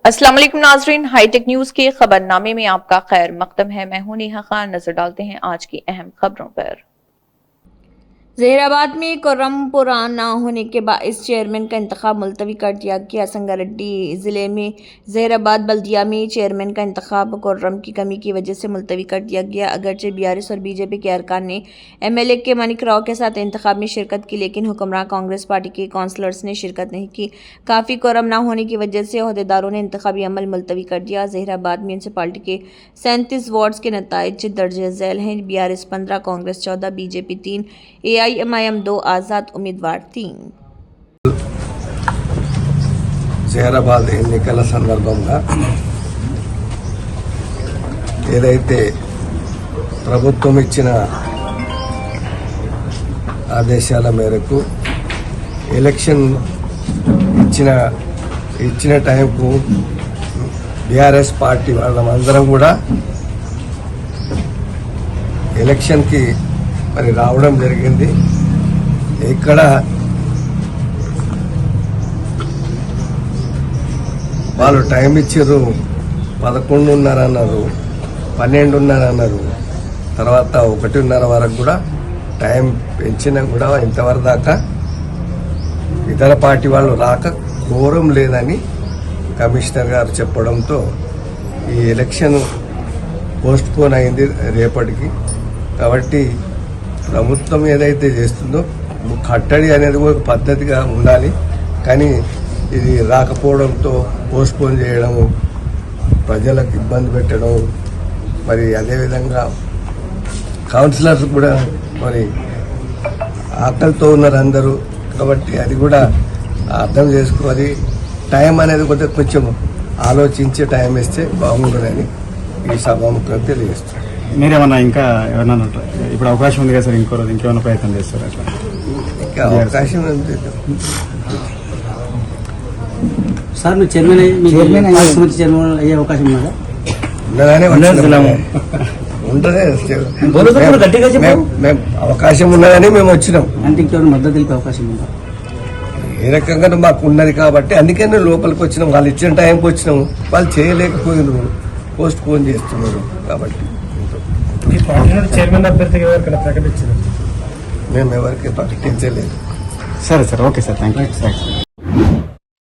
अस्सलाम वालेकुम नाजरीन, हाईटेक न्यूज के खबरनामे में आपका खैर मकदम है। मैं हूं नेहा खान। नजर डालते हैं आज की अहम खबरों पर। जहीराबाद में कोरम पूरा न होने के बाइस चेयरमैन का इंतखाब मुलतवी कर दिया गया। संगारेड्डी ज़िले में जहीराबाद बल्दिया में चेयरमैन का इंतखाब कोरम की कमी की वजह से मुलतवी कर दिया गया। अगरचे बीआरएस और बीजेपी के अरकान ने एमएलए के मानिक राव के साथ इंतखाब में शिरकत की, लेकिन हुक्मरान कांग्रेस पार्टी के काउंसलर्स ने शिरकत नहीं की। काफ़ी कोरम न होने की वजह से अहदेदारों ने इंतखाबी अमल मुलतवी कर दिया। जहीराबाद म्यूनसिपालिटी के 37 वार्ड्स के नताइज दर्ज झैल हैं। बीआरएस 15, कांग्रेस 14, बीजेपी 3, AIMIM 2, आजाद उम्मीदवार 3। జహీరాబాద్ ఎన్నికల సందర్భంగా ఏదైతే ప్రభుత్వం ఇచ్చిన ఆదేశాల మేరకు ఎలక్షన్ ఇచ్చిన టైంకు బీఆర్ఎస్ పార్టీ వాళ్ళందరం కూడా ఎలక్షన్కి మరి రావడం జరిగింది. ఇక్కడ వాళ్ళు టైం ఇచ్చారు, 11:30 అన్నారు, 12:30 అన్నారు, తర్వాత 1:30 వరకు కూడా టైం పెంచినా కూడా ఇంతవరకు దాకా ఇతర పార్టీ వాళ్ళు రాక కోరం లేదని కమిషనర్ గారు చెప్పడంతో ఈ ఎలక్షన్ పోస్ట్ పోన్ అయింది రేపటికి. కాబట్టి ప్రభుత్వం ఏదైతే చేస్తుందో కట్టడి అనేది ఒక పద్ధతిగా ఉండాలి, కానీ ఇది రాకపోవడంతో పోస్ట్పోన్ చేయడము, ప్రజలకు ఇబ్బంది పెట్టడం, మరి అదేవిధంగా కౌన్సిలర్స్ కూడా మరి ఆకలితో ఉన్నారు అందరూ. కాబట్టి అది కూడా అర్థం చేసుకోవాలి. టైం అనేది కొంచెం ఆలోచించే టైం ఇస్తే బాగుంటుందని ఈ సభాముఖంగా తెలియజేస్తాను. మీరేమన్నా ఇంకా ఏమన్నా ఇప్పుడు అవకాశం ఉంది కదా సార్, ఇంకో రోజు ఇంకేమైనా ప్రయత్నం చేస్తారు? అట్లా ఇంకా అవకాశం ఉంది సార్. మీరు చైర్మన్ అయ్యే అవకాశం ఉన్నదా? మేము అవకాశం ఉన్నదని మేము వచ్చినాం. అంటే ఇంకెవరు మద్దతు తెలిపే అవకాశం ఉందా? ఏ రకంగా మాకు ఉన్నది కాబట్టి అందుకనే లోపలికి వచ్చినాం. వాళ్ళు ఇచ్చిన టైంకి వచ్చినాము, వాళ్ళు చేయలేకపోయినారు, పోస్ట్ పోన్ చేస్తున్నారు. కాబట్టి చైర్మన్ అభ్యర్థిగా ఎవరికైనా ప్రకటించారు? మేము ఎవరికి ప్రకటించలేదు. సరే sir, okay sir, thank you.